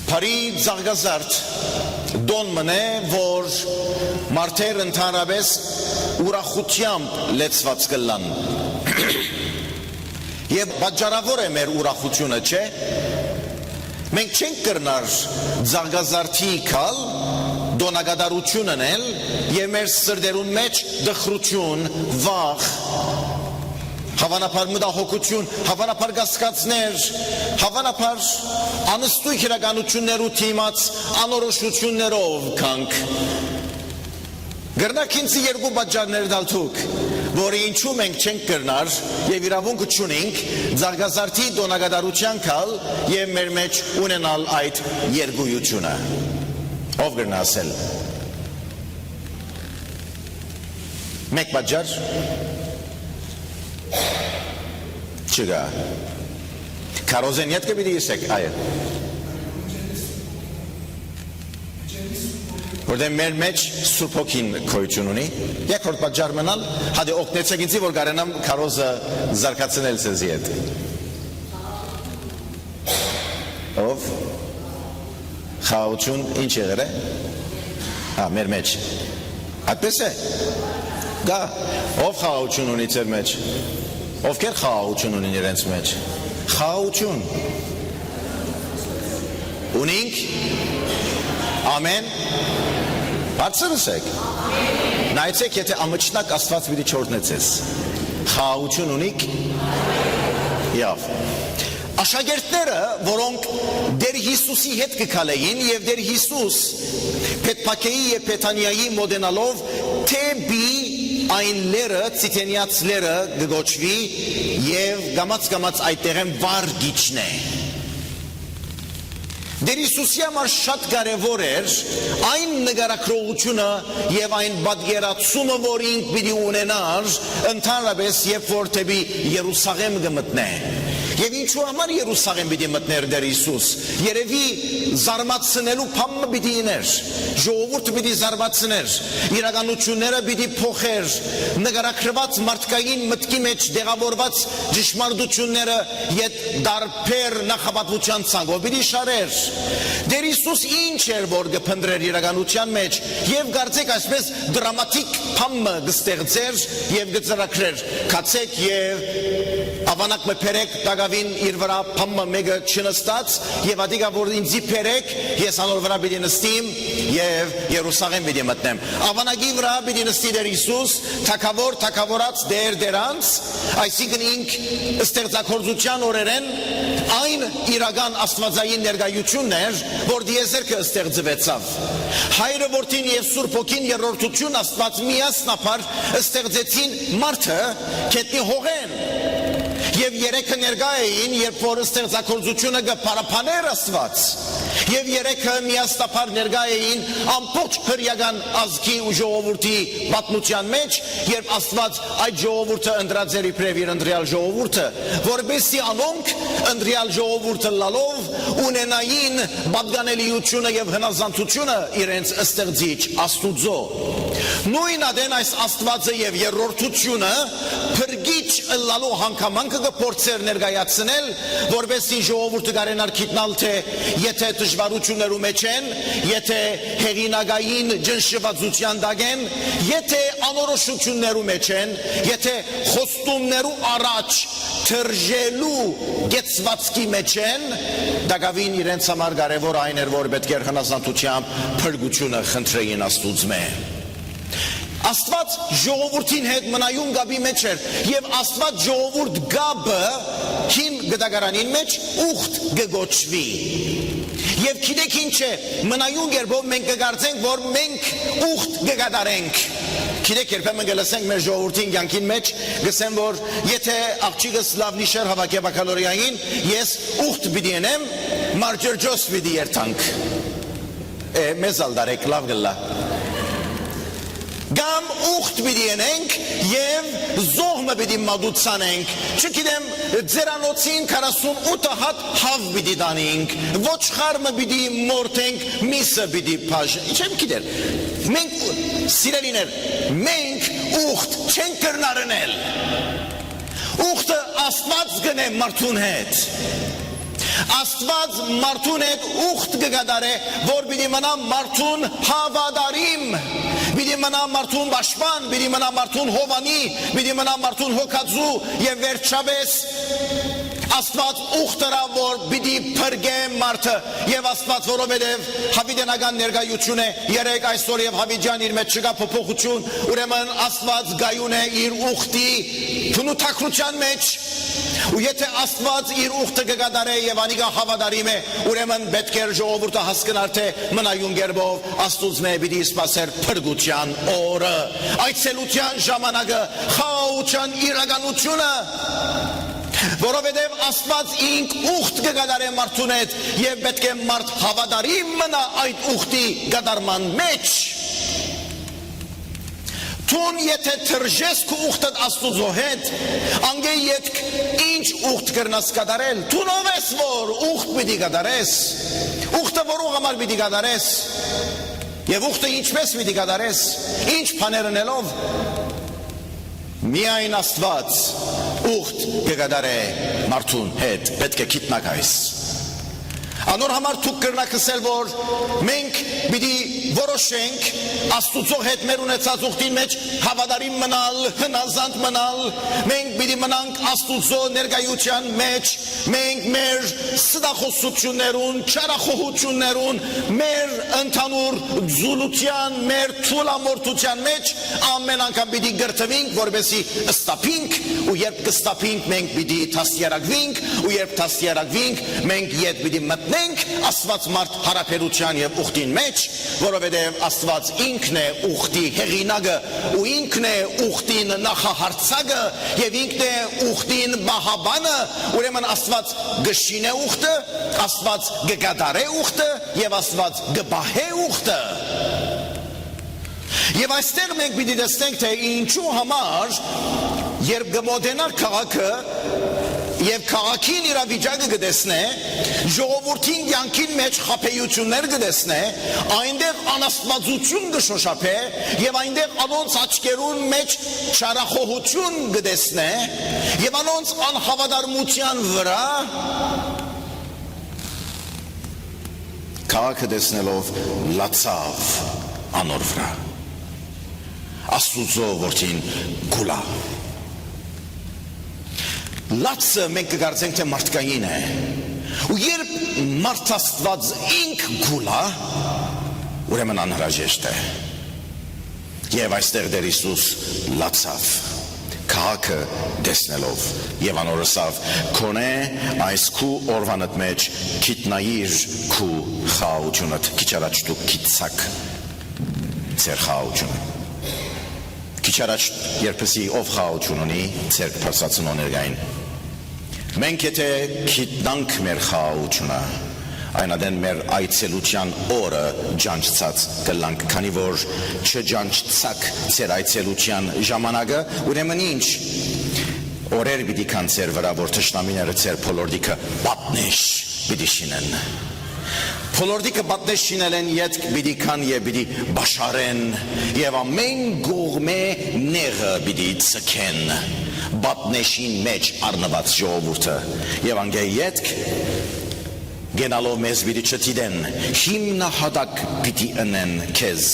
Փարի զարգազարդ դոն մնե, որ մարդեր ընդհանրապես ուրախությամբ լեցված կլան։ Եվ պատճառավոր է մեր ուրախությունը, չէ։ Մենք չենք կրնար զարգազարդի կալ դոնագադարությունն էլ եւ մեր սրդերուն մեջ դխրություն, վախ, հավանաբար մտահոգություն, հավանաբար կասկածներ, հավանաբար անըստույք իրականություններու թիմած անորոշություններով կանք։ Գրնակ ինձի երկու պատճառներ դալ թուք, որի ինչու մենք չենք կրնար եւ իրավունք չունենք զարգազարդի դոնագադարության կալ եւ մեր մեջ ունենալ այդ երկույությունը։ Ով գրնա ասել։ Մեկ պատճառ չկա։ Կարոզեն յետքը պիտի իսեք, այը։ Որտեղ մեր մեջ Սուրբ Հոգին գոյություն ունի, երկրորդ պատճառ մնալ, հադե օգնեցեք ինձի, որ կարենամ քարոզը զարգացնել ցեզի հետ։ Ով խաղաղություն ինչ եղել է։ Մեր մեջ։ Այդպես է։ Գա, ով խաղաղություն ունի ձեր մեջ։ Ովքեր խաղաղություն ունին իրենց մեջ։ Խաղաղություն ունենք։ Ամեն։ Բարձրացեք։ Նայեցեք, եթե ամճնակ Աստված պիտի չօրհնեցես։ Խաղաղություն ունիք։ Եվ աշակերտները, որոնք Տեր Հիսուսի հետ կգալեին եւ Տեր Հիսուս Պետփակեի եւ Պետանիայի մոդենալով թեպի այն լերը, ցիտենիաց լերը գոչվի եւ գամած այդտեղեն վար գիչն է։ Տեր Հիսուսի համար շատ կարևոր էր այն նկարագրողությունը եւ այն պատկերացումը, որ ինք պիտի ունենար ընդհանրապես, երբ որ դեպի Երուսաղեմ կմտնե։ Եվ ինչու համար Երուսաղեմ պիտի մտներ Տեր Հիսուս։ Երևի զարմացնելու բանը պիտի իներ, ժողովուրդը պիտի զարմացներ, իրականությունները պիտի փոխեր, նկարագրված մարդկային մտքի մեջ դեղավորված ճշմարտությունները յետ դարբեր նախապատվության ցանկով պիտի շարեր։ Տեր Հիսուս ինչ էր որ կփնտրեր իրականության մեջ եւ կարծեք այսպես դրամատիկ բանը կստեղծեր եւ կծրագրեր։ Կացեք եւ ավանակ մը փերեք դագավին իր վրա բանը մեկը չնստած եւ ադիգա որ ինձի փերեք ես անոր վրա պիտի նստիմ եւ Երուսաղեմ պիտի մտնեմ։ Ավանակի վրա պիտի նստի Տեր Հիսուս թակավորած դերանց, այսինքն ինք ստեղծագործության օրերեն այն իրական աստվածային ներկայությունն էր, որ դիեզերքը ստեղծվեցավ։ Հայրը որդին եւ Սուրբ Հոգին երրորդություն Աստված միասնապար ստեղծեցին մարդը գետնի հողեն։ Եվ երեքը ներկա էին, երբ որ ստեղծագործությունը կփարապաներ Աստված։ Եվ երեքը միասնապար ներկա էին ամբողջ հրեական ազգի ու ժողովրդի պատմության մեջ, երբ Աստված այդ ժողովուրդը ընտրած էր իբրև իր ընտրյալ ժողովուրդը, որպեսզի անոնք ընտրյալ ժողովուրդը լալով ունենային պատկանելիությունը եւ հնազանդությունը իրենց ստեղծիչ Աստուծո։ Նույն ադեն այս Աստվածը եւ երրորդությունը փրկիչ լալու հանգամանքը կփորձեր ներկայացնել, որպեսզի ժողովուրդը կարենար գիտնալ թե եթե դժվարություններու մեջ են, եթե հեղինակային ջնշվածության տակ են, եթե անորոշություններու մեջ են, եթե խոստումներու առաջ թրջելու գեցվածքի մեջ են, դակավին իրենց համար կարևոր այն էր, որ պետք էր հնազանդությամբ փրկությունը խնդրեին Աստուծմե։ Աստված ժողովրդին հետ մնայուն գաբի մեջ էր եւ Աստված ժողովուրդ գաբը հին գդագարանին մեջ ուխտ գգոչվի։ Եվ գիտեք ինչ է, մնայուն գերբով մենք կգարձենք, որ մենք ուխտ կգադարենք։ Գիտեք երբեմն կլսենք մեր ժողովրդին կյանքին մեջ, գսեն որ եթե աղջիկս լավ նիշեր հավաքե բակալորիային, ես ուխտ պիտի ենեմ, մարջրջոս պիտի երթանք։ Մեզ ալդարեք լավ գլա։ Գամ ուխտ պիտի ենենք եւ զոհմը պիտի մադուցանենք, չգիտեմ ձերանոցին 48 հատ հավ պիտի դանենք, ոչխարը պիտի մորթենք, միսը պիտի բաժանենք, չեմ գիտեր, մենք սիրելիներ, մենք ուխտ չենք կրնարնել, ուխտը Աստված գնե մարդուն հետ, Աստված մարդուն հետ ուխտ կգադարե, որ պիտի մնա մարդուն հավատարիմ, պիտի մնա մարդուն պաշտպան, պիտի մնա մարդուն հովանի, պիտի մնա մարդուն հոգածու եւ վերջապես Աստված ուխտրա որ պիտի փրկե մարդը եւ Աստված որովհետեւ հավիտենական ներկայություն է երեք այսօր եւ հավիջան իր մեջ չկա փոփոխություն ուրեմն Աստված գայուն է իր ուխտի թունութակրության մեջ ու եթե Աստված իր ուխտը կգադարե եւ անիկա հավատարիմ է ուրեմն պետք է ժողովուրդը հասկանար թե մնայուն գերբով Աստուծո մե պիտի սпасեր փրկության օրը այցելության ժամանակը խաղաղության իրականությունը որովհետև Աստված ինք ուխտ կգադարե մարդուն հետ եւ պետք է մարդ հավատարիմ մնա այդ ուխտի գադարման մեջ Տուն եթե թրջես քո ուխտդ Աստուծո հետ անգե յետք ինչ ուխտ կրնաս գադարել Տուն ով ես որ ուխտ պիտի գադարես ուխտը որու համար պիտի գադարես եւ ուխտը ինչպես պիտի գադարես ինչ բաներ անելով Միայն Աստված ուխտ կգադարե մարդուն հետ պետք է գիտնաք այս Անոր համար դուք կրնաք ասել որ մենք պիտի որոշենք Աստուծո հետ մեր ունեցած ուխտին մեջ հավատարիմ մնալ, հնազանդ մնալ, մենք պիտի մնանք Աստուծո ներկայության մեջ, մենք մեր սդախոսություններուն, չարախոհություններուն, մեր ընդհանուր զուլության, մեր թուլամորթության մեջ ամեն անգամ պիտի գրթվենք, որպեսզի ստապինք ու երբ կստապինք մենք պիտի դաստիարակվենք ու երբ դաստիարակվենք մենք յետ պիտի մտնենք Աստված մարդ հարաբերության եւ ուխտին մեջ, որովհետեւ Աստված ինքն է ուխտի հեղինակը ու ինքն է ուխտին նախահարցակը եւ ինքն է ուխտին բահաբանը, ուրեմն Աստված գշինե ուխտը, Աստված գգադարե ուխտը եւ Աստված գբահե ուխտը Եվ այստեղ մենք պիտի տեսնենք թե ինչու համար երբ գմոդենար քաղաքը Եվ քաղաքին իրավիճակը կտեսնե, ժողովրդին կյանքին մեջ խաբեություններ կտեսնե, այնտեղ անաստվածություն կշոշափե եւ այնտեղ անոնց աչքերուն մեջ չարախոհություն կտեսնե եւ անոնց անհավատարմության վրա քաղաքը տեսնելով լացավ անոր վրա Աստուծո որդին գուլա Լացը մենք կգարձենք թե մարդկային է ու երբ մարդ Աստված ինք գուլա ուրեմն անհրաժեշտ է եւ այստեղ դեր Հիսուս լացավ քաղաքը տեսնելով եւ անորսավ քոնե այս քու օրվանդ մեջ գիտնայիր քու խաղությունդ քիչ առաջ դու գիծակ ծեր խաղությունը քիչ առաջ երբեսի ով խաղություն ունի ծեր փարսացնո ներգային Մենք եթե գիտնանք մեր խաղությունը, այնադեն մեր այցելության օրը ջանչած կլանք, քանի որ չջանչցակ ծեր այցելության ժամանակը, ուրեմն ինչ, օրեր պիտի կան ծեր վրա, որ թշնամիները ծեր փոլորդիկը պատնեշ պիտի շինեն։ Փոլորդիկը պատնեշ շինել են ետք պիտի կան և պիտի բաշարեն, և ամեն գողմե նեղը պիտի ծքեն։ Բատնեշին մեջ առնված ժողովուրդը եւ անգե յետք գենալով մեզ պիտի չտիդեն հիմնահատակ պիտի ընեն քեզ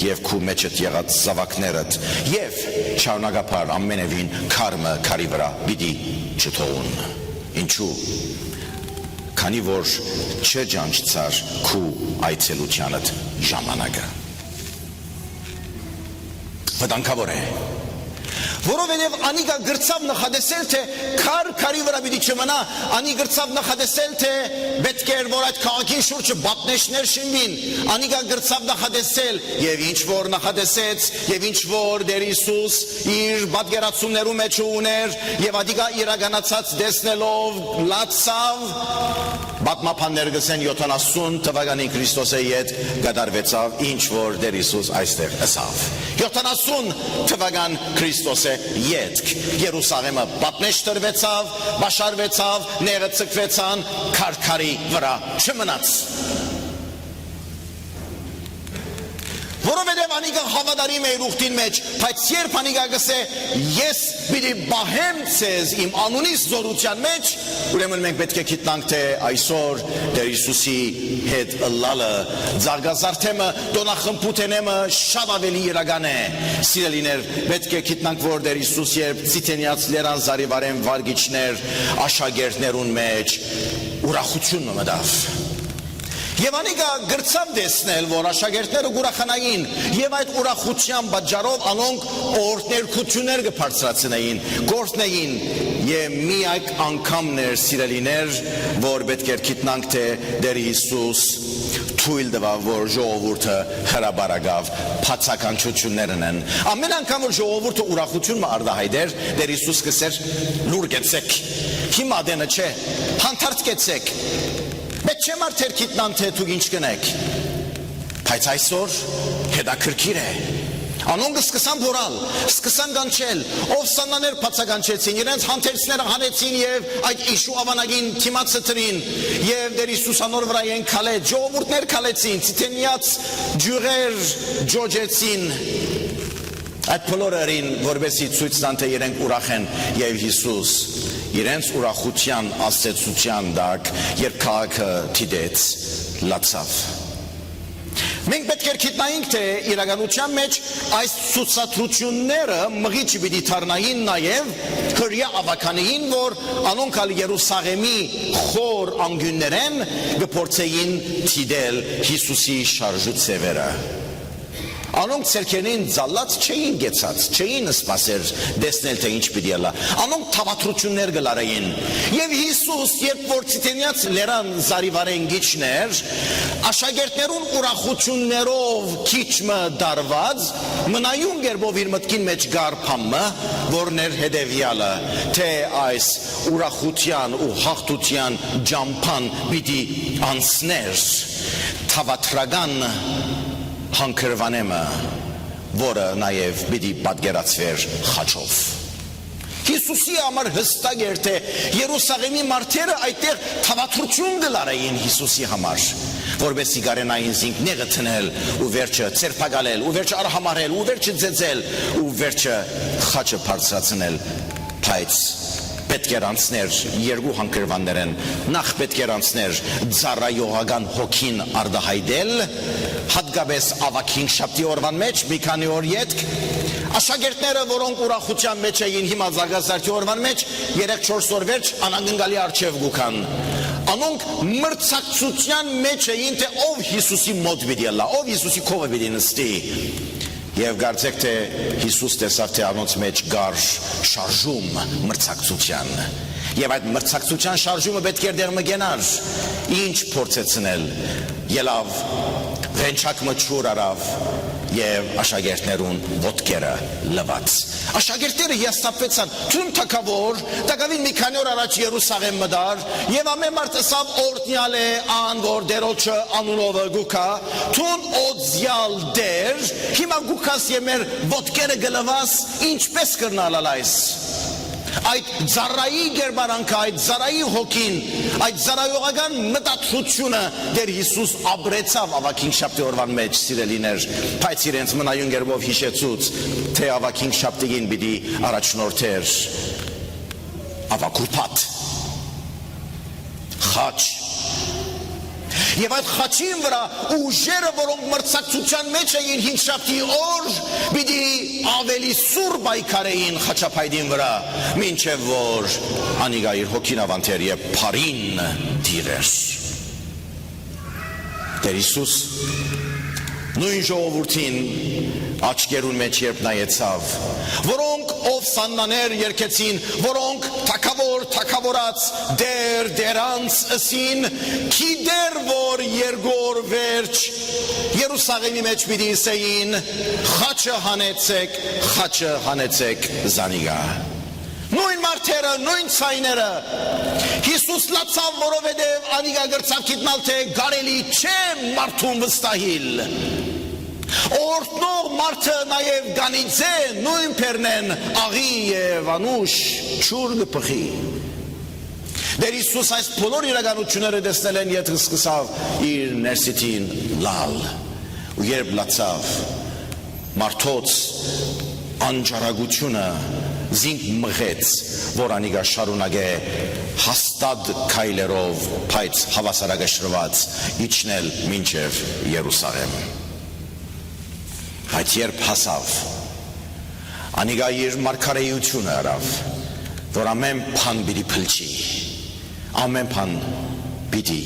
եւ քու մեջդ եղած զավակներդ եւ շարունակապար ամենևին քարմը քարի վրա պիտի չթողուն ինչու քանի որ չջանչցար քու այցելությանդ ժամանակը վտանգավոր է Որովհետև անիկա գրծավ նախադեսել թե քարի վրա պիտի չմնա, անի գրծավ նախադեսել թե պետք էր որ այդ քաղաքին շուրջը բատնեշներ շինվին, անիկա գրծավ նախադեսել եւ ինչ որ նախադեսեց եւ ինչ որ Տեր Հիսուս իր պատկերացումներու մեջ ուներ եւ ադիկա իրականացած տեսնելով լացավ Պատմապաններ գսեն 70 թվականին Քրիստոսի հետ կատարվեցավ ինչ որ Տեր Հիսուս այստեղ ասավ 70 թվական Քրիստոսի յետք Երուսաղեմը պատնեշ տրվեցավ, բաշարվեցավ, ները ցկվեցան, քարքարի վրա չմնաց որովհետև անիկա հավատարիմ է իր ուխտին մեջ, բայց երբ անիկա գսե ես պիտի բահեմ ցեզ իմ անունիս զորության մեջ, ուրեմն մենք պետք է գիտնանք թե այսօր Տեր Հիսուսի հետ ըլլալը զարգազարդեմը դոնախմբութենեմը շատ ավելի իրական է։ Սիրելիներ, պետք է գիտնանք, որ Տեր Հիսուս երբ ցիտենյաց լերան զարիվարեն վարգիչներ աշակերտներուն մեջ ուրախություն մտավ։ Եվ անիկա գրծավ տեսնել, որ աշակերտները ուրախանային եւ այդ ուրախության պատճառով անոնք օրհներկություններ կբարձրացնեին, գործնեին եւ միակ անգամներ սիրելիներ, որ պետք է գիտնանք թե Տեր Հիսուս թույլ տվավ, որ ժողովուրդը հրաբարագավ բացականչություններն են։ Ամեն անգամ որ ժողովուրդը ուրախություն արտահայտեր, Տեր Հիսուս կսեր լուր գեցեք, հիմա դենը չէ, հանդարտ գեցեք։ Մեծ չեմ արդեր գիտնան թե դուք ինչ կնեք, բայց այսօր հետաքրքիր է։ Անոնք սկսան փորալ, սկսան կանչել, ով սանաներ բացականչեցին, իրենց հանդերձները հանեցին եւ այդ իշու ավանագին թիմացրին եւ Տեր Հիսուս անոր վրա են քալեց, ժողովուրդներ քալեցին, ցիտենյաց ջուրեր ջոջեցին։ Այդ բոլորին որբեսի ցույց տան թե իրենք ուրախ են եւ Հիսուս իրենց ուրախության աստեցության դակ երբ քաղաքը դիտեց լացավ։ Մենք պետք է գիտնայինք թե իրականության մեջ այս ցուցադրությունները մղիչ պիտի դառնային նաև հրյա ավականին, որ անոնք ալ Երուսաղեմի խոր անգյուններեն կփորձեին դիտել Հիսուսի շարժուցևերը։ Անոնք ցերքերին զալած չէին գեցած, չէին սպասեր դեսնել թե ինչ պիտի ալա։ Անոնք թավատրություններ գլարային։ Եվ Հիսուս երբ որ ցիտենյաց լերան զարիվարեն գիչներ, աշակերտներուն ուրախություններով քիչմը դարված, մնայուն գերբով իր մտքին մեջ գարփամը, որներ հետևյալը, թե այս ուրախության ու հաղթության ջամփան պիտի անցներ թավատրական հանքրվանեմը, որը նաև պիտի պատկերացվեր խաչով։ Հիսուսի համար հստակ էր թե Երուսաղեմի մարդերը այդտեղ թավատրություն կլարեին Հիսուսի համար, որովհետեւ գարենային զինքները թնել ու վերջը ցերպակալել ու վերջը արհամարել ու վերջը ձեձել ու վերջը խաչը բարձրացնել, բայց պետք է անցներ երկու հանքրվաններ են, նախ պետք է անցներ ծառայողական հոգին արտահայտել, հատկապես ավագին շաբթի օրվան մեջ մի քանի օր յետք աշակերտները, որոնք ուրախության մեջ էին հիմա զարգացած օրվան մեջ 3-4 օր վերջ անանգնկալի արչև գուքան, անոնք մրցակցության մեջ էին թե ով Հիսուսի մոտ պիտի ելա, ով Հիսուսի քովը պիտի նստի։ Եվ կարծեք թե Հիսուս տեսավ թե անոնց մեջ գար շարժում մրցակցության եւ այդ մրցակցության շարժումը պետք է դեռ մգենար, ինչ փորձեցնել, ելավ վենչակ մչուր արավ եւ աշակերտներուն ոտքերը լվաց։ Աշակերտները հիասթափվեցան, թուն թակավոր, տակավին մի քանի օր առաջ Երուսաղեմ մտար եւ ամեն մարդ ասավ օրհնյալ է ան որ դերոջը անունովը գուքա, թուն օձյալ դեր, հիմա գուքաս եւ մեր ոտքերը գլվաս, ինչպես կրնալ այս։ Այդ ծառայի գերբարանքը, այդ ծառայի հոգին, այդ ծառայողական մտածությունը Տեր Հիսուս ապրեցավ ավագին շաբթի օրվան մեջ, սիրելիներ, բայց իրենց մնայուն գերբով հիշեցուց, թե ավագին շաբթին պիտի առաջնորդեր ավագուրբաթ, խաչ, եւ այդ խաչին վրա ուժերը, որոնք մրցակցության մեջ էին հինգ շաբթի օր, պիտի ավելի սուր պայքարեին խաչապայտին վրա, մինչև որ անիկա իր հոգին ավանթեր եւ փարին դիրեր։ Տեր Հիսուս նույն ժողովրդին աչքերուն մեջ երբ նայեցավ, որոնք ով սաննաներ երկեցին, որոնք թակավորած դերանց ըսին, քի դեր որ երգոր վերջ Երուսաղեմի մեջ պիտի ասեին, խաչը հանեցեք զանիգա։ Նույն մարդերը, նույն ցայները Հիսուս լացավ, որովհետև անիկա գրծավ գիտնալ թե գարելի չէ մարդուն վստահիլ։ Օրտնող մարդը նաև գանիձե նույն պերնեն աղի և անուշ չուր գպխի։ Դեր Հիսուս այս բոլոր իրականությունները տեսնել են, եթե սկսավ իր ներսիտին լալ, ու երբ լացավ մարդոց անջարագությունը զինք մղեց, որ անիգա շարունակե հաստատ քայլերով, բայց հավասարակշռված իջնել մինչև Երուսաղեմ։ Բայց երբ հասավ, անիգա իր մարգարեությունը արավ, որ ամեն բան պիտի փլչի, ամեն բան պիտի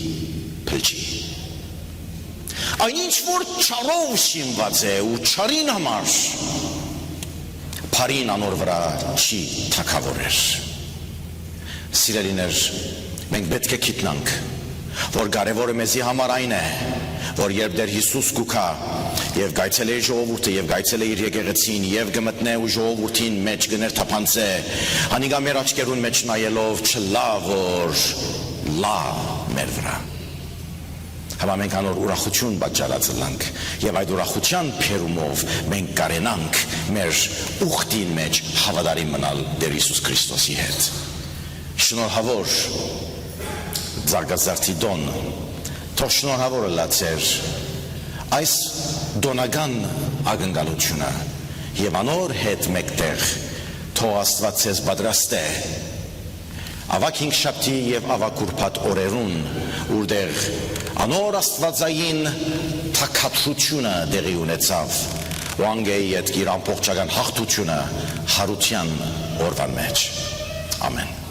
փլչի։ Այնինչ որ չարով շինված է ու չարին համար, Փարին անոր վրա չի թագավորեր։ Սիրելիներ, մենք պետք է գիտնանք, որ կարևորը մեզի համար այն է, որ երբ դեր Հիսուս կուքա եւ գայցել է ժողովուրդը եւ գայցել է իր եկեղեցին եւ գմտնե ու ժողովրդին մեջ գներ թափանցե, անիգա մեր աչքերուն մեջ նայելով չլա որ լա մեր վրա։ Հապա մենք անոր ուրախություն պատճառած լանք եւ այդ ուրախության փերումով մենք կարենանք մեր ուխտին մեջ հավատարիմ մնալ Տեր Հիսուս Քրիստոսի հետ։ Շնորհավոր Զարգացարդի Դոն, թող շնորհավորը լացեր այս դոնական ակնկալությունը եւ անոր հետ մեկտեղ թող Աստված ձեզ պատրաստ է ավակ հինգշաբթի եւ ավակ ուրբաթ օրերուն, որտեղ անոր աստվածային թակածությունը դեղի ունեցավ, ու անգեի այդ իր ամբողջական հաղթությունը հարության օրվան մեջ։ Ամեն։